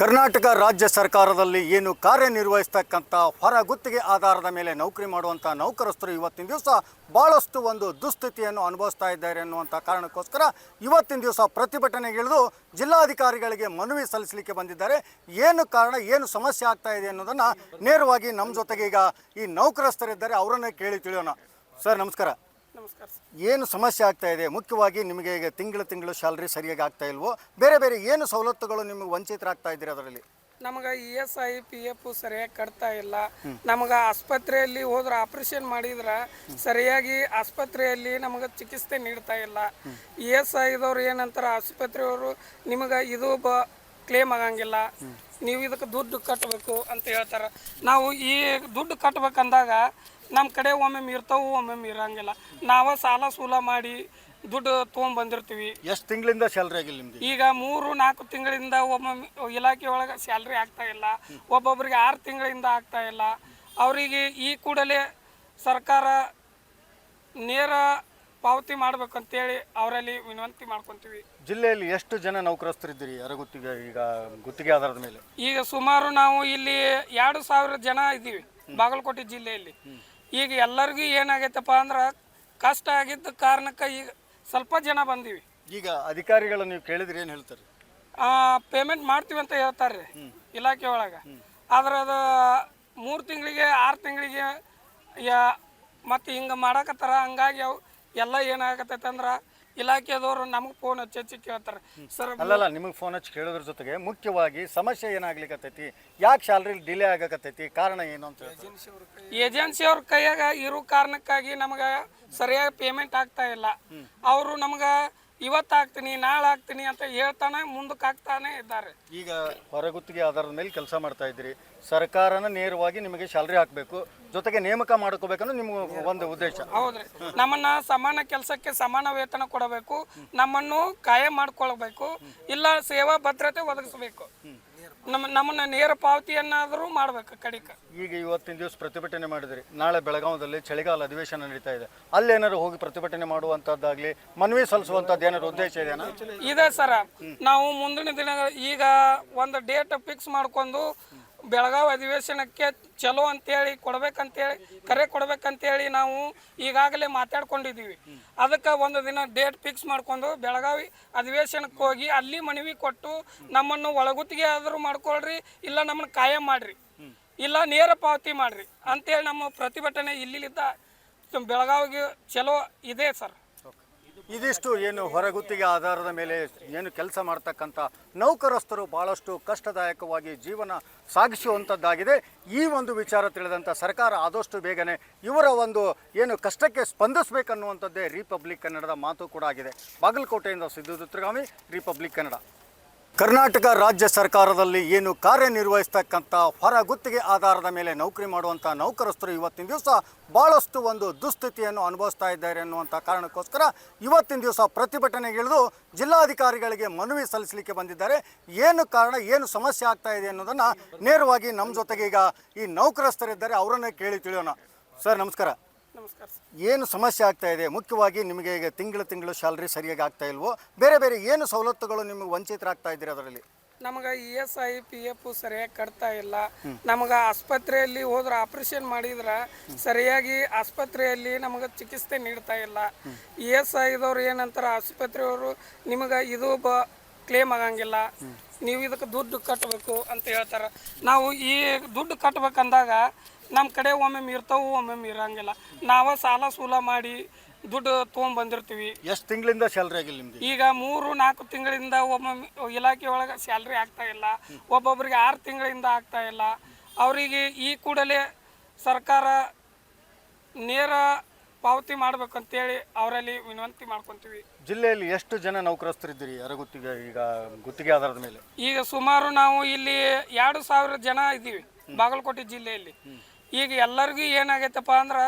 ಕರ್ನಾಟಕ ರಾಜ್ಯ ಸರ್ಕಾರದಲ್ಲಿ ಏನು ಕಾರ್ಯನಿರ್ವಹಿಸ್ತಕ್ಕಂಥ ಹೊರಗುತ್ತಿಗೆ ಆಧಾರದ ಮೇಲೆ ನೌಕರಿ ಮಾಡುವಂಥ ನೌಕರಸ್ಥರು ಇವತ್ತಿನ ದಿವಸ ಭಾಳಷ್ಟು ಒಂದು ದುಸ್ಥಿತಿಯನ್ನು ಅನುಭವಿಸ್ತಾ ಇದ್ದಾರೆ ಅನ್ನುವಂಥ ಕಾರಣಕ್ಕೋಸ್ಕರ ಇವತ್ತಿನ ದಿವಸ ಪ್ರತಿಭಟನೆಗಿಳಿದು ಜಿಲ್ಲಾಧಿಕಾರಿಗಳಿಗೆ ಮನವಿ ಸಲ್ಲಿಸಲಿಕ್ಕೆ ಬಂದಿದ್ದಾರೆ. ಏನು ಕಾರಣ, ಏನು ಸಮಸ್ಯೆ ಆಗ್ತಾ ಇದೆ ಅನ್ನೋದನ್ನು ನೇರವಾಗಿ ನಮ್ಮ ಜೊತೆಗೆ ಈಗ ಈ ನೌಕರಸ್ಥರಿದ್ದಾರೆ, ಅವರನ್ನೇ ಕೇಳಿ ತಿಳಿಯೋಣ. ಸರ್ ನಮಸ್ಕಾರ. ನಮಸ್ಕಾರ. ಏನು ಸಮಸ್ಯೆ ಆಗ್ತಾ ಇದೆ? ಮುಖ್ಯವಾಗಿ ನಿಮಗೆ ಈಗ ತಿಂಗಳು ಸ್ಯಾಲ್ರಿ ಸರಿಯಾಗಿ ಆಗ್ತಾ ಇಲ್ವೋ? ಬೇರೆ ಬೇರೆ ಏನು ಸವಲತ್ತುಗಳು ನಿಮಗೆ ವಂಚಿತರಾಗ್ತಾ ಇದ್ದೀರಿ? ಅದರಲ್ಲಿ ನಮಗೆ ESI PF ಸರಿಯಾಗಿ ಕಟ್ತಾ ಇಲ್ಲ. ನಮಗೆ ಆಸ್ಪತ್ರೆಯಲ್ಲಿ ಹೋದ್ರೆ ಆಪರೇಷನ್ ಮಾಡಿದ್ರೆ ಸರಿಯಾಗಿ ಆಸ್ಪತ್ರೆಯಲ್ಲಿ ನಮಗೆ ಚಿಕಿತ್ಸೆ ನೀಡ್ತಾ ಇಲ್ಲ. ESI ಇದವ್ರು ಏನಂತಾರೆ, ಆಸ್ಪತ್ರೆಯವರು ನಿಮಗೆ ಇದು ಕ್ಲೇಮ್ ಆಗಂಗಿಲ್ಲ, ನೀವು ಇದಕ್ಕೆ ದುಡ್ಡು ಕಟ್ಟಬೇಕು ಅಂತ ಹೇಳ್ತಾರೆ. ನಾವು ಈ ದುಡ್ಡು ಕಟ್ಬೇಕಂದಾಗ ನಮ್ಮ ಕಡೆ ಒಮ್ಮೆ ಇರ್ತಾವು, ಒಮ್ಮೆ ಇರಂಗಿಲ್ಲ. ನಾವು ಸಾಲ ಸೂಲ ಮಾಡಿ ದುಡ್ಡು ತೊಗೊಂಡ್ಬಂದಿರ್ತೀವಿ. ಎಷ್ಟು ತಿಂಗಳಿಂದ ಸ್ಯಾಲ್ರಿ ಆಗಿಲ್ಲ ನಿಮ್ಗೆ? ಈಗ 3-4 ತಿಂಗಳಿಂದ ಒಮ್ಮೊಮ್ಮೆ ಇಲಾಖೆ ಒಳಗೆ ಸ್ಯಾಲ್ರಿ ಆಗ್ತಾ ಇಲ್ಲ, ಒಬ್ಬೊಬ್ಬರಿಗೆ 6 ತಿಂಗಳಿಂದ ಆಗ್ತಾ ಇಲ್ಲ. ಅವರಿಗೆ ಈ ಕೂಡಲೇ ಸರ್ಕಾರ ನೇರ ಪಾವತಿ ಮಾಡ್ಬೇಕಂತೇಳಿ ಅವರಲ್ಲಿ ವಿನಂತಿ ಮಾಡ್ಕೊತೀವಿ. ಜಿಲ್ಲೆಯಲ್ಲಿ ಎಷ್ಟು ಜನ ನೌಕರಸ್ಥರಿದ್ದೀರಿ ಹೊರಗುತ್ತಿಗೆ ಈಗ ಗುತ್ತಿಗೆ ಆಧಾರದ ಮೇಲೆ? ಈಗ ಸುಮಾರು ನಾವು ಇಲ್ಲಿ 2,000 ಜನ ಇದ್ದೀವಿ ಬಾಗಲಕೋಟೆ ಜಿಲ್ಲೆಯಲ್ಲಿ. ಈಗ ಎಲ್ಲರಿಗೂ ಏನಾಗೈತಪ್ಪ ಅಂದ್ರೆ ಕಷ್ಟ ಆಗಿದ್ದ ಕಾರಣಕ್ಕೆ ಈಗ ಸ್ವಲ್ಪ ಜನ ಬಂದೀವಿ. ಈಗ ಅಧಿಕಾರಿಗಳು ನೀವು ಕೇಳಿದ್ರೆ ಏನು ಹೇಳ್ತಾರೆ? ಪೇಮೆಂಟ್ ಮಾಡ್ತೀವಿ ಅಂತ ಹೇಳ್ತಾರೆ ರೀ ಇಲಾಖೆ ಒಳಗೆ. ಆದ್ರೆ ಅದು 3 ತಿಂಗಳಿಗೆ 6 ತಿಂಗಳಿಗೆ ಮತ್ತು ಹಿಂಗೆ ಮಾಡಕತ್ತಾರ. ಹಂಗಾಗಿ ಅವು ಎಲ್ಲ ಏನಾಗತ್ತೈತೆ ಅಂದ್ರೆ ಇಲಾಖೆದವರು ನಮಗೆ ಫೋನ್ ಹಚ್ಚಿ ಕೇಳ್ತಾರೆ. ಸರ್ ಅಲ್ಲಲ್ಲ, ನಿಮಗೆ ಫೋನ್ ಹಚ್ಚಿ ಕೇಳೋದ್ರ ಜೊತೆಗೆ ಮುಖ್ಯವಾಗಿ ಸಮಸ್ಯೆ ಏನಾಗ್ಲಿಕ್ಕತ್ತೈತಿ, ಯಾಕೆ ಸ್ಯಾಲ್ರಿ ಡಿಲೇ ಆಗಕತ್ತೈತಿ, ಕಾರಣ ಏನು ಅಂತ ಏಜೆನ್ಸಿ ಅವ್ರ ಕೈಯಾಗ ಇರೋ ಕಾರಣಕ್ಕಾಗಿ ನಮಗೆ ಸರಿಯಾಗಿ ಪೇಮೆಂಟ್ ಆಗ್ತಾ ಇಲ್ಲ. ಅವರು ನಮ್ಗೆ ಇವತ್ತು ಆಗ್ತೀನಿ ನಾಳೆ ಆಗ್ತೀನಿ ಅಂತ ಹೇಳ್ತಾನೆ ಮುಂದಕ್ಕೆ ಆಗ್ತಾನೆ ಇದ್ದಾರೆ. ಈಗ ಹೊರಗುತ್ತಿಗೆ ಆಧಾರದ ಮೇಲೆ ಕೆಲಸ ಮಾಡ್ತಾ ಇದ್ದೀರಿ, ಸರ್ಕಾರನ ನೇರವಾಗಿ ನಿಮಗೆ ಸ್ಯಾಲ್ರಿ ಹಾಕಬೇಕು, ಜೊತೆಗೆ ನೇಮಕ ಮಾಡ್ಕೋಬೇಕನ್ನೋ ನಿಮ್ಮ ಒಂದು ಉದ್ದೇಶ. ಹೌದ್ರಿ, ನಮ್ಮನ್ನ ಸಮಾನ ಕೆಲಸಕ್ಕೆ ಸಮಾನ ವೇತನ ಕೊಡಬೇಕು, ನಮ್ಮನ್ನು ಕಾಯಂ ಮಾಡ್ಕೊಳ್ಬೇಕು, ಇಲ್ಲ ಸೇವಾ ಭದ್ರತೆ ಒದಗಿಸಬೇಕು, ನಮ್ಮನ್ನ ನೇರ ಪಾವತಿಯನ್ನಾದರೂ ಮಾಡ್ಬೇಕು ಕಡಿಕ. ಈಗ ಇವತ್ತಿನ ದಿವಸ ಪ್ರತಿಭಟನೆ ಮಾಡಿದ್ರಿ, ನಾಳೆ ಬೆಳಗಾವದಲ್ಲಿ ಚಳಿಗಾಲ ಅಧಿವೇಶನ ನಡೀತಾ ಇದೆ, ಅಲ್ಲೇನಾದ್ರು ಹೋಗಿ ಪ್ರತಿಭಟನೆ ಮಾಡುವಂತದ್ದಾಗ್ಲಿ ಮನವಿ ಸಲ್ಲಿಸುವಂತದ್ದು ಏನಾದ್ರು ಉದ್ದೇಶ ಇದೆಯಾ? ಇದೆ ಸರ. ನಾವು ಮುಂದಿನ ದಿನ ಈಗ ಒಂದು ಡೇಟ್ ಫಿಕ್ಸ್ ಮಾಡ್ಕೊಂಡು ಬೆಳಗಾವಿ ಅಧಿವೇಶನಕ್ಕೆ ಚಲೋ ಅಂತೇಳಿ ಕೊಡ್ಬೇಕಂತೇಳಿ ಕರೆ ಕೊಡ್ಬೇಕಂತೇಳಿ ನಾವು ಈಗಾಗಲೇ ಮಾತಾಡ್ಕೊಂಡಿದ್ದೀವಿ. ಅದಕ್ಕೆ ಒಂದು ದಿನ ಡೇಟ್ ಫಿಕ್ಸ್ ಮಾಡ್ಕೊಂಡು ಬೆಳಗಾವಿ ಅಧಿವೇಶನಕ್ಕೆ ಹೋಗಿ ಅಲ್ಲಿ ಮನವಿ ಕೊಟ್ಟು ನಮ್ಮನ್ನು ಒಳಗುತ್ತಿಗೆ ಆದರೂ ಮಾಡ್ಕೊಳ್ರಿ, ಇಲ್ಲ ನಮ್ಮನ್ನು ಕಾಯಂ ಮಾಡಿರಿ, ಇಲ್ಲ ನೇರ ಪಾವತಿ ಮಾಡಿರಿ ಅಂತೇಳಿ ನಮ್ಮ ಪ್ರತಿಭಟನೆ ಇಲ್ಲಿದ್ದ ಬೆಳಗಾವಿಗೆ ಚಲೋ ಇದೆ ಸರ್. ಇದಿಷ್ಟು ಏನು ಹೊರಗುತ್ತಿಗೆ ಆಧಾರದ ಮೇಲೆ ಏನು ಕೆಲಸ ಮಾಡ್ತಕ್ಕಂಥ ನೌಕರಸ್ಥರು ಭಾಳಷ್ಟು ಕಷ್ಟದಾಯಕವಾಗಿ ಜೀವನ ಸಾಗಿಸುವಂಥದ್ದಾಗಿದೆ. ಈ ಒಂದು ವಿಚಾರ ತಿಳಿದಂಥ ಸರ್ಕಾರ ಆದಷ್ಟು ಬೇಗನೆ ಇವರ ಒಂದು ಏನು ಕಷ್ಟಕ್ಕೆ ಸ್ಪಂದಿಸಬೇಕನ್ನುವಂಥದ್ದೇ ರಿಪಬ್ಲಿಕ್ ಕನ್ನಡದ ಮಾತು ಕೂಡ ಆಗಿದೆ. ಬಾಗಲಕೋಟೆಯಿಂದ ಸಿದ್ದು ದುತ್ರಗಾಮಿ, ರಿಪಬ್ಲಿಕ್ ಕನ್ನಡ. ಕರ್ನಾಟಕ ರಾಜ್ಯ ಸರ್ಕಾರದಲ್ಲಿ ಏನು ಕಾರ್ಯನಿರ್ವಹಿಸ್ತಕ್ಕಂಥ ಹೊರಗುತ್ತಿಗೆ ಆಧಾರದ ಮೇಲೆ ನೌಕರಿ ಮಾಡುವಂಥ ನೌಕರಸ್ಥರು ಇವತ್ತಿನ ದಿವಸ ಭಾಳಷ್ಟು ಒಂದು ದುಸ್ಥಿತಿಯನ್ನು ಅನುಭವಿಸ್ತಾ ಇದ್ದಾರೆ ಅನ್ನುವಂಥ ಕಾರಣಕ್ಕೋಸ್ಕರ ಇವತ್ತಿನ ದಿವಸ ಪ್ರತಿಭಟನೆಗಿಳಿದು ಜಿಲ್ಲಾಧಿಕಾರಿಗಳಿಗೆ ಮನವಿ ಸಲ್ಲಿಸಲಿಕ್ಕೆ ಬಂದಿದ್ದಾರೆ. ಏನು ಕಾರಣ, ಏನು ಸಮಸ್ಯೆ ಆಗ್ತಾ ಇದೆ ಅನ್ನೋದನ್ನು ನೇರವಾಗಿ ನಮ್ಮ ಜೊತೆಗೆ ಈಗ ಈ ನೌಕರಸ್ಥರಿದ್ದಾರೆ, ಅವರನ್ನೇ ಕೇಳಿ ತಿಳಿಯೋಣ. ಸರ್ ನಮಸ್ಕಾರ. ನಮಸ್ಕಾರ. ಏನು ಸಮಸ್ಯೆ ಆಗ್ತಾ ಇದೆ? ಮುಖ್ಯವಾಗಿ ನಿಮಗೆ ಈಗ ತಿಂಗಳು ಸ್ಯಾಲ್ರಿ ಸರಿಯಾಗಿ ಆಗ್ತಾ ಇಲ್ವೋ? ಬೇರೆ ಬೇರೆ ಏನು ಸವಲತ್ತುಗಳು ನಿಮಗೆ ವಂಚಿತರಾಗ್ತಾ ಇದ್ದೀರಿ? ಅದರಲ್ಲಿ ನಮಗೆ ESI PF ಸರಿಯಾಗಿ ಕಟ್ತಾ ಇಲ್ಲ. ನಮಗೆ ಆಸ್ಪತ್ರೆಯಲ್ಲಿ ಹೋದ್ರೆ ಆಪರೇಷನ್ ಮಾಡಿದ್ರೆ ಸರಿಯಾಗಿ ಆಸ್ಪತ್ರೆಯಲ್ಲಿ ನಮಗೆ ಚಿಕಿತ್ಸೆ ನೀಡ್ತಾ ಇಲ್ಲ. ESI ಇದವ್ರು ಏನಂತಾರೆ, ಆಸ್ಪತ್ರೆಯವರು ನಿಮಗೆ ಇದು ಕ್ಲೇಮ್ ಆಗಂಗಿಲ್ಲ, ನೀವು ಇದಕ್ಕೆ ದುಡ್ಡು ಕಟ್ಟಬೇಕು ಅಂತ ಹೇಳ್ತಾರೆ. ನಾವು ಈ ದುಡ್ಡು ಕಟ್ಬೇಕಂದಾಗ ನಮ್ಮ ಕಡೆ ಒಮ್ಮೆ ಇರ್ತಾವು, ಒಮ್ಮೆ ಇರಂಗಿಲ್ಲ. ನಾವು ಸಾಲ ಸೂಲ ಮಾಡಿ ದುಡ್ಡು ತೊಗೊಂಡ್ಬಂದಿರ್ತೀವಿ. ಎಷ್ಟು ತಿಂಗಳಿಂದ ಸ್ಯಾಲ್ರಿ ಆಗಿಲ್ಲ ನಿಮ್ಗೆ? ಈಗ 3-4 ತಿಂಗಳಿಂದ ಒಮ್ಮೊಮ್ಮೆ ಇಲಾಖೆ ಒಳಗೆ ಸ್ಯಾಲ್ರಿ ಆಗ್ತಾ ಇಲ್ಲ, ಒಬ್ಬೊಬ್ಬರಿಗೆ 6 ತಿಂಗಳಿಂದ ಆಗ್ತಾ ಇಲ್ಲ. ಅವರಿಗೆ ಈ ಕೂಡಲೇ ಸರ್ಕಾರ ನೇರ ಪಾವತಿ ಮಾಡ್ಬೇಕಂತೇಳಿ ಅವರಲ್ಲಿ ವಿನಂತಿ ಮಾಡ್ಕೊತೀವಿ. ಜಿಲ್ಲೆಯಲ್ಲಿ ಎಷ್ಟು ಜನ ನೌಕರಸ್ಥರಿದ್ದೀರಿ ಹೊರಗುತ್ತಿಗೆ ಈಗ ಗುತ್ತಿಗೆ ಆಧಾರದ ಮೇಲೆ? ಈಗ ಸುಮಾರು ನಾವು ಇಲ್ಲಿ 2,000 ಜನ ಇದ್ದೀವಿ ಬಾಗಲಕೋಟೆ ಜಿಲ್ಲೆಯಲ್ಲಿ. ಈಗ ಎಲ್ಲರಿಗೂ ಏನಾಗೈತಪ್ಪ ಅಂದ್ರೆ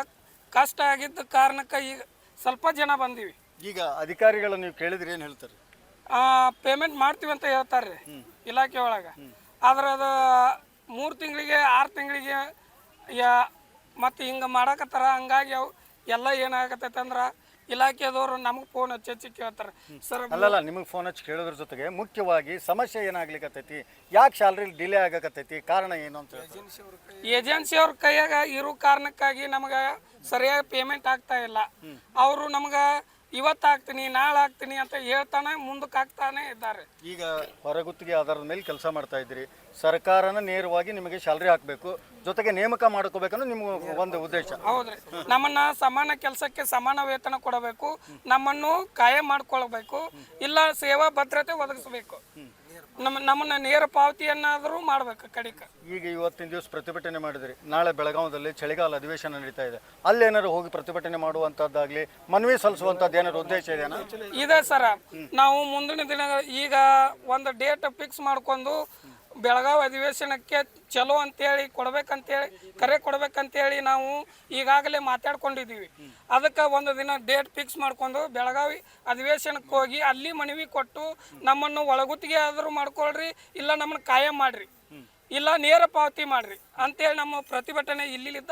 ಕಷ್ಟ ಆಗಿದ್ದ ಕಾರಣಕ್ಕೆ ಈಗ ಸ್ವಲ್ಪ ಜನ ಬಂದೀವಿ. ಈಗ ಅಧಿಕಾರಿಗಳು ನೀವು ಕೇಳಿದ್ರೆ ಏನು ಹೇಳ್ತಾರೆ? ಪೇಮೆಂಟ್ ಮಾಡ್ತೀವಿ ಅಂತ ಹೇಳ್ತಾರೆ ರೀ ಇಲಾಖೆ ಒಳಗೆ. ಆದ್ರೆ ಅದು 3 ತಿಂಗಳಿಗೆ 6 ತಿಂಗಳಿಗೆ ಮತ್ತು ಹಿಂಗೆ ಮಾಡಕತ್ತಾರ. ಹಂಗಾಗಿ ಅವು ಎಲ್ಲ ಏನಾಗತ್ತೈತೆ ಅಂದ್ರೆ ಇಲಾಖೆದವರು ನಮಗೆ ಫೋನ್ ಹಚ್ಚಿ ಕೇಳ್ತಾರೆ ಸರ್. ಅಲ್ಲಲ್ಲ, ನಿಮಗೆ ಫೋನ್ ಹಚ್ಚಿ ಕೇಳೋದ್ರ ಜೊತೆಗೆ ಮುಖ್ಯವಾಗಿ ಸಮಸ್ಯೆ ಏನಾಗ್ಲಿಕ್ಕತ್ತೈತಿ, ಯಾಕೆ ಸ್ಯಾಲ್ರಿ ಡಿಲೇ ಆಗಕತ್ತೈತಿ, ಕಾರಣ ಏನು ಅಂತ ಹೇಳ್ತಾರೆ. ಏಜೆನ್ಸಿ ಅವ್ರ ಕೈಯಾಗ ಇರೋ ಕಾರಣಕ್ಕಾಗಿ ನಮಗೆ ಸರಿಯಾಗಿ ಪೇಮೆಂಟ್ ಆಗ್ತಾ ಇಲ್ಲ. ಅವರು ನಮ್ಗೆ ಇವತ್ತು ಆಗ್ತೀನಿ ನಾಳೆ ಆಗ್ತೀನಿ ಅಂತ ಹೇಳ್ತಾನೆ ಮುಂದಕ್ಕೆ ಆಗ್ತಾನೆ ಇದ್ದಾರೆ. ಈಗ ಹೊರಗುತ್ತಿಗೆ ಆಧಾರದ ಮೇಲೆ ಕೆಲಸ ಮಾಡ್ತಾ ಇದ್ದೀರಿ, ಸರ್ಕಾರನ ನೇರವಾಗಿ ನಿಮಗೆ ಸ್ಯಾಲ್ರಿ ಹಾಕಬೇಕು, ಜೊತೆಗೆ ನೇಮಕ ಮಾಡ್ಕೋಬೇಕನ್ನೋ ನಿಮ್ಮ ಒಂದು ಉದ್ದೇಶ. ಹೌದ್ರಿ, ನಮ್ಮನ್ನ ಸಮಾನ ಕೆಲಸಕ್ಕೆ ಸಮಾನ ವೇತನ ಕೊಡಬೇಕು, ನಮ್ಮನ್ನು ಕಾಯಂ ಮಾಡ್ಕೊಳ್ಬೇಕು, ಇಲ್ಲ ಸೇವಾ ಭದ್ರತೆ ಒದಗಿಸಬೇಕು, ನಮ್ಮನ್ನ ನೇರ ಪಾವತಿಯನ್ನಾದರೂ ಮಾಡ್ಬೇಕು ಕಡಿಕ. ಈಗ ಇವತ್ತಿನ ದಿವಸ ಪ್ರತಿಭಟನೆ ಮಾಡಿದ್ರಿ, ನಾಳೆ ಬೆಳಗಾವದಲ್ಲಿ ಚಳಿಗಾಲ ಅಧಿವೇಶನ ನಡೀತಾ ಇದೆ, ಅಲ್ಲೇನಾದ್ರು ಹೋಗಿ ಪ್ರತಿಭಟನೆ ಮಾಡುವಂತದ್ದಾಗ್ಲಿ ಮನವಿ ಸಲ್ಲಿಸುವಂತದ್ದು ಏನಾದ್ರು ಉದ್ದೇಶ ಇದೆಯಾ? ಇದೆ ಸರ. ನಾವು ಮುಂದಿನ ದಿನ ಈಗ ಒಂದು ಡೇಟ್ ಫಿಕ್ಸ್ ಮಾಡ್ಕೊಂಡು ಬೆಳಗಾವಿ ಅಧಿವೇಶನಕ್ಕೆ ಚಲೋ ಅಂತೇಳಿ ಕರೆ ಕೊಡ್ಬೇಕಂತೇಳಿ ನಾವು ಈಗಾಗಲೇ ಮಾತಾಡ್ಕೊಂಡಿದ್ದೀವಿ. ಅದಕ್ಕೆ ಒಂದು ದಿನ ಡೇಟ್ ಫಿಕ್ಸ್ ಮಾಡ್ಕೊಂಡು ಬೆಳಗಾವಿ ಅಧಿವೇಶನಕ್ಕೆ ಹೋಗಿ ಅಲ್ಲಿ ಮನವಿ ಕೊಟ್ಟು ನಮ್ಮನ್ನು ಒಳಗುತ್ತಿಗೆ ಆದರೂ ಮಾಡ್ಕೊಳ್ರಿ, ಇಲ್ಲ ನಮ್ಮನ್ನು ಕಾಯಂ ಮಾಡ್ರಿ, ಇಲ್ಲ ನೇರ ಪಾವತಿ ಮಾಡ್ರಿ ಅಂತೇಳಿ ನಮ್ಮ ಪ್ರತಿಭಟನೆ ಇಲ್ಲಿದ್ದ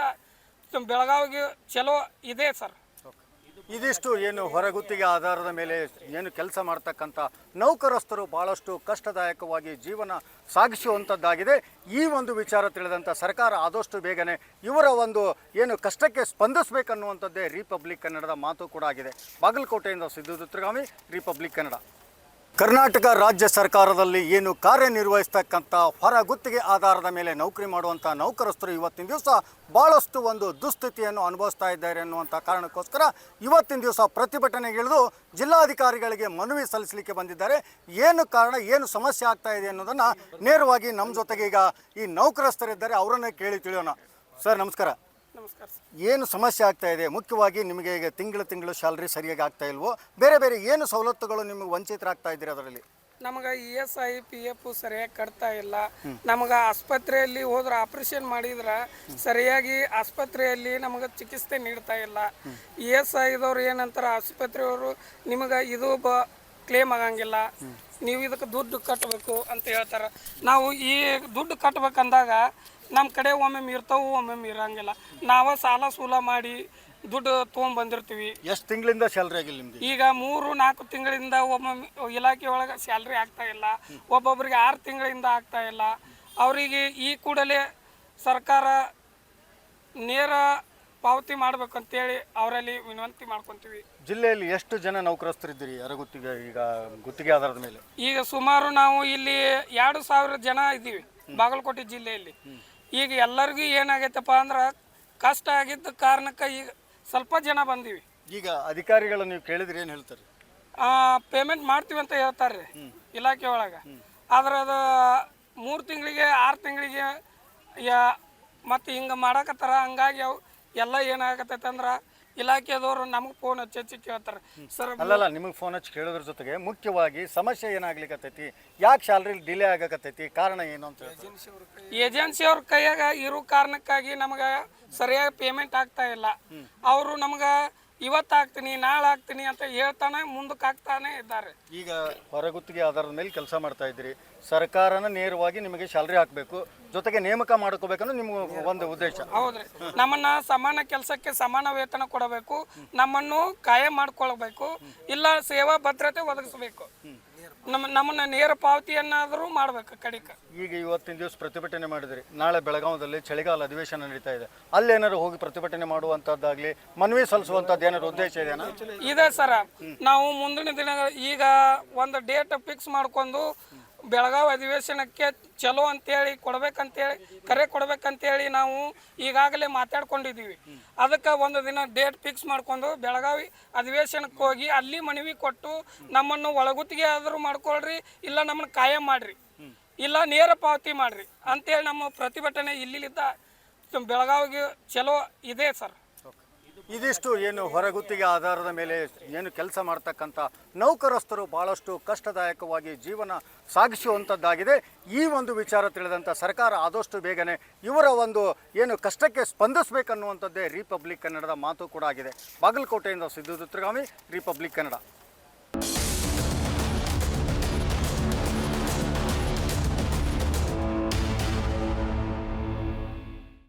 ಬೆಳಗಾವಿಗೆ ಚಲೋ ಇದೆ ಸರ್. ಇದಿಷ್ಟು ಏನು ಹೊರಗುತ್ತಿಗೆ ಆಧಾರದ ಮೇಲೆ ಏನು ಕೆಲಸ ಮಾಡ್ತಕ್ಕಂಥ ನೌಕರಸ್ಥರು ಭಾಳಷ್ಟು ಕಷ್ಟದಾಯಕವಾಗಿ ಜೀವನ ಸಾಗಿಸುವಂಥದ್ದಾಗಿದೆ. ಈ ಒಂದು ವಿಚಾರ ತಿಳಿದಂಥ ಸರ್ಕಾರ ಆದಷ್ಟು ಬೇಗನೆ ಇವರ ಒಂದು ಏನು ಕಷ್ಟಕ್ಕೆ ಸ್ಪಂದಿಸಬೇಕನ್ನುವಂಥದ್ದೇ ರಿಪಬ್ಲಿಕ್ ಕನ್ನಡದ ಮಾತು ಕೂಡ ಆಗಿದೆ. ಬಾಗಲಕೋಟೆಯಿಂದ ಸಿದ್ದು ದುತ್ರಗಾಮಿ, ರಿಪಬ್ಲಿಕ್ ಕನ್ನಡ. ಕರ್ನಾಟಕ ರಾಜ್ಯ ಸರ್ಕಾರದಲ್ಲಿ ಏನು ಕಾರ್ಯನಿರ್ವಹಿಸ್ತಕ್ಕಂಥ ಹೊರಗುತ್ತಿಗೆ ಆಧಾರದ ಮೇಲೆ ನೌಕರಿ ಮಾಡುವಂಥ ನೌಕರಸ್ಥರು ಇವತ್ತಿನ ದಿವಸ ಭಾಳಷ್ಟು ಒಂದು ದುಸ್ಥಿತಿಯನ್ನು ಅನುಭವಿಸ್ತಾ ಇದ್ದಾರೆ ಅನ್ನುವಂಥ ಕಾರಣಕ್ಕೋಸ್ಕರ ಇವತ್ತಿನ ದಿವಸ ಪ್ರತಿಭಟನೆಗಿಳಿದು ಜಿಲ್ಲಾಧಿಕಾರಿಗಳಿಗೆ ಮನವಿ ಸಲ್ಲಿಸಲಿಕ್ಕೆ ಬಂದಿದ್ದಾರೆ. ಏನು ಕಾರಣ, ಏನು ಸಮಸ್ಯೆ ಆಗ್ತಾ ಇದೆ ಅನ್ನೋದನ್ನು ನೇರವಾಗಿ ನಮ್ಮ ಜೊತೆಗೆ ಈಗ ಈ ನೌಕರಸ್ಥರಿದ್ದಾರೆ, ಅವರನ್ನೇ ಕೇಳಿ ತಿಳಿಯೋಣ. ಸರ್ ನಮಸ್ಕಾರ. ನಮಸ್ಕಾರ ಸರ್. ಏನು ಸಮಸ್ಯೆ ಆಗ್ತಾ ಇದೆ? ಮುಖ್ಯವಾಗಿ ನಿಮಗೆ ಈಗ ತಿಂಗಳು ಸ್ಯಾಲ್ರಿ ಸರಿಯಾಗಿ ಆಗ್ತಾ ಇಲ್ವೋ, ಬೇರೆ ಬೇರೆ ಏನು ಸವಲತ್ತುಗಳು ನಿಮಗೆ ವಂಚಿತರಾಗ್ತಾ ಇದ್ದೀರಿ ಅದರಲ್ಲಿ? ನಮಗೆ ESI PF ಸರಿಯಾಗಿ ಕಟ್ತಾ ಇಲ್ಲ. ನಮಗೆ ಆಸ್ಪತ್ರೆಯಲ್ಲಿ ಹೋದ್ರೆ ಆಪರೇಷನ್ ಮಾಡಿದ್ರೆ ಸರಿಯಾಗಿ ಆಸ್ಪತ್ರೆಯಲ್ಲಿ ನಮಗೆ ಚಿಕಿತ್ಸೆ ನೀಡ್ತಾ ಇಲ್ಲ. ESIದವ್ರು ಏನಂತಾರೆ, ಆಸ್ಪತ್ರೆಯವರು ನಿಮಗೆ ಇದು ಕ್ಲೇಮ್ ಆಗಂಗಿಲ್ಲ, ನೀವು ಇದಕ್ಕೆ ದುಡ್ಡು ಕಟ್ಟಬೇಕು ಅಂತ ಹೇಳ್ತಾರೆ. ನಾವು ಈ ದುಡ್ಡು ಕಟ್ಬೇಕಂದಾಗ ನಮ್ಮ ಕಡೆ ಒಮ್ಮೆ ಇರ್ತಾವು, ಒಮ್ಮೆ ಇರಂಗಿಲ್ಲ. ನಾವು ಸಾಲ ಸೂಲ ಮಾಡಿ ದುಡ್ಡು ತೊಗೊಂಡ್ಬಂದಿರ್ತೀವಿ. ಎಷ್ಟು ತಿಂಗಳಿಂದ ಸ್ಯಾಲ್ರಿ ಆಗಿಲ್ಲ ನಿಮ್ಗೆ? ಈಗ 3-4 ತಿಂಗಳಿಂದ ಒಮ್ಮೊಮ್ಮೆ ಇಲಾಖೆ ಒಳಗೆ ಸ್ಯಾಲ್ರಿ ಆಗ್ತಾ ಇಲ್ಲ, ಒಬ್ಬೊಬ್ಬರಿಗೆ 6 ತಿಂಗಳಿಂದ ಆಗ್ತಾ ಇಲ್ಲ. ಅವರಿಗೆ ಈ ಕೂಡಲೇ ಸರ್ಕಾರ ನೇರ ಪಾವತಿ ಮಾಡ್ಬೇಕಂತೇಳಿ ಅವರಲ್ಲಿ ವಿನಂತಿ ಮಾಡ್ಕೊತೀವಿ. ಜಿಲ್ಲೆಯಲ್ಲಿ ಎಷ್ಟು ಜನ ನೌಕರಸ್ಥರಿದ್ದೀರಿ ಹೊರಗುತ್ತಿಗೆ ಈಗ ಗುತ್ತಿಗೆ ಆಧಾರದ ಮೇಲೆ? ಈಗ ಸುಮಾರು ನಾವು ಇಲ್ಲಿ 2,000 ಜನ ಇದ್ದೀವಿ ಬಾಗಲಕೋಟೆ ಜಿಲ್ಲೆಯಲ್ಲಿ. ಈಗ ಎಲ್ಲರಿಗೂ ಏನಾಗೈತಪ್ಪ ಅಂದ್ರೆ ಕಷ್ಟ ಆಗಿದ್ದ ಕಾರಣಕ್ಕೆ ಈಗ ಸ್ವಲ್ಪ ಜನ ಬಂದೀವಿ. ಈಗ ಅಧಿಕಾರಿಗಳು ನೀವು ಕೇಳಿದ್ರೆ ಏನು ಹೇಳ್ತಾರೆ? ಪೇಮೆಂಟ್ ಮಾಡ್ತೀವಿ ಅಂತ ಹೇಳ್ತಾರೆ ರೀ ಇಲಾಖೆ ಒಳಗೆ. ಆದ್ರೆ ಅದು 3 ತಿಂಗಳಿಗೆ 6 ತಿಂಗಳಿಗೆ ಮತ್ತು ಹಿಂಗೆ ಮಾಡಕತ್ತಾರ. ಹಂಗಾಗಿ ಅವು ಎಲ್ಲ ಏನಾಗತ್ತೈತೆ ಅಂದ್ರೆ ಇಲಾಖೆದವರು ನಮಗೆ ಫೋನ್ ಹಚ್ಚಿ ಕೇಳ್ತಾರೆ ಸರ್. ಅಲ್ಲಲ್ಲ, ನಿಮಗೆ ಫೋನ್ ಹಚ್ಚಿ ಕೇಳೋದ್ರ ಜೊತೆಗೆ ಮುಖ್ಯವಾಗಿ ಸಮಸ್ಯೆ ಏನಾಗ್ಲಿಕ್ಕತ್ತೈತಿ, ಯಾಕೆ ಸ್ಯಾಲ್ರಿ ಡಿಲೇ ಆಗಕತ್ತೈತಿ, ಕಾರಣ ಏನು ಅಂತ ಹೇಳ್ತಾರೆ. ಏಜೆನ್ಸಿ ಅವ್ರ ಕೈಯಾಗ ಇರೋ ಕಾರಣಕ್ಕಾಗಿ ನಮಗೆ ಸರಿಯಾಗಿ ಪೇಮೆಂಟ್ ಆಗ್ತಾ ಇಲ್ಲ. ಅವರು ನಮ್ಗೆ ಇವತ್ತು ಆಗ್ತೀನಿ ನಾಳೆ ಆಗ್ತೀನಿ ಅಂತ ಹೇಳ್ತಾನೆ ಮುಂದಕ್ಕೆ ಆಗ್ತಾನೆ ಇದ್ದಾರೆ. ಈಗ ಹೊರಗುತ್ತಿಗೆ ಆಧಾರದ ಮೇಲೆ ಕೆಲಸ ಮಾಡ್ತಾ ಇದ್ದೀರಿ, ಸರ್ಕಾರನ ನೇರವಾಗಿ ನಿಮಗೆ ಸ್ಯಾಲ್ರಿ ಹಾಕಬೇಕು, ಜೊತೆಗೆ ನೇಮಕ ಮಾಡ್ಕೋಬೇಕನ್ನೋ ನಿಮ್ಮ ಒಂದು ಉದ್ದೇಶ. ಹೌದ್ರಿ, ನಮ್ಮನ್ನ ಸಮಾನ ಕೆಲಸಕ್ಕೆ ಸಮಾನ ವೇತನ ಕೊಡಬೇಕು, ನಮ್ಮನ್ನು ಕಾಯಂ ಮಾಡ್ಕೊಳ್ಬೇಕು, ಇಲ್ಲ ಸೇವಾ ಭದ್ರತೆ ಒದಗಿಸಬೇಕು, ನಮ್ಮನ್ನ ನೇರ ಪಾವತಿಯನ್ನಾದರೂ ಮಾಡ್ಬೇಕು ಕಡಿಕ. ಈಗ ಇವತ್ತಿನ ದಿವಸ ಪ್ರತಿಭಟನೆ ಮಾಡಿದ್ರಿ, ನಾಳೆ ಬೆಳಗಾವದಲ್ಲಿ ಚಳಿಗಾಲ ಅಧಿವೇಶನ ನಡೀತಾ ಇದೆ, ಅಲ್ಲೇನಾದ್ರು ಹೋಗಿ ಪ್ರತಿಭಟನೆ ಮಾಡುವಂತದ್ದಾಗ್ಲಿ ಮನವಿ ಸಲ್ಲಿಸುವಂತದ್ದು ಏನಾದ್ರು ಉದ್ದೇಶ ಇದೆಯಾ? ಇದೆ ಸರ. ನಾವು ಮುಂದಿನ ದಿನ ಈಗ ಒಂದು ಡೇಟ್ ಫಿಕ್ಸ್ ಮಾಡ್ಕೊಂಡು ಬೆಳಗಾವಿ ಅಧಿವೇಶನಕ್ಕೆ ಚಲೋ ಅಂತೇಳಿ ಕರೆ ಕೊಡ್ಬೇಕಂತೇಳಿ ನಾವು ಈಗಾಗಲೇ ಮಾತಾಡ್ಕೊಂಡಿದ್ದೀವಿ. ಅದಕ್ಕೆ ಒಂದು ದಿನ ಡೇಟ್ ಫಿಕ್ಸ್ ಮಾಡ್ಕೊಂಡು ಬೆಳಗಾವಿ ಅಧಿವೇಶನಕ್ಕೆ ಹೋಗಿ ಅಲ್ಲಿ ಮನವಿ ಕೊಟ್ಟು ನಮ್ಮನ್ನು ಒಳಗುತ್ತಿಗೆ ಆದರೂ ಮಾಡ್ಕೊಳ್ರಿ, ಇಲ್ಲ ನಮ್ಮನ್ನು ಕಾಯಂ ಮಾಡ್ರಿ, ಇಲ್ಲ ನೇರ ಪಾವತಿ ಮಾಡ್ರಿ ಅಂತೇಳಿ ನಮ್ಮ ಪ್ರತಿಭಟನೆ ಇಲ್ಲಿದ್ದ ಬೆಳಗಾವಿಗೆ ಚಲೋ ಇದೆ ಸರ್. ಇದಿಷ್ಟು ಏನು ಹೊರಗುತ್ತಿಗೆ ಆಧಾರದ ಮೇಲೆ ಏನು ಕೆಲಸ ಮಾಡ್ತಕ್ಕಂಥ ನೌಕರಸ್ಥರು ಭಾಳಷ್ಟು ಕಷ್ಟದಾಯಕವಾಗಿ ಜೀವನ ಸಾಗಿಸುವಂಥದ್ದಾಗಿದೆ. ಈ ಒಂದು ವಿಚಾರ ತಿಳಿದಂಥ ಸರ್ಕಾರ ಆದಷ್ಟು ಬೇಗನೆ ಇವರ ಒಂದು ಏನು ಕಷ್ಟಕ್ಕೆ ಸ್ಪಂದಿಸಬೇಕನ್ನುವಂಥದ್ದೇ ರಿಪಬ್ಲಿಕ್ ಕನ್ನಡದ ಮಾತು ಕೂಡ ಆಗಿದೆ. ಬಾಗಲಕೋಟೆಯಿಂದ ಸಿದ್ದು ದುತ್ರಗಾಮಿ, ರಿಪಬ್ಲಿಕ್ ಕನ್ನಡ.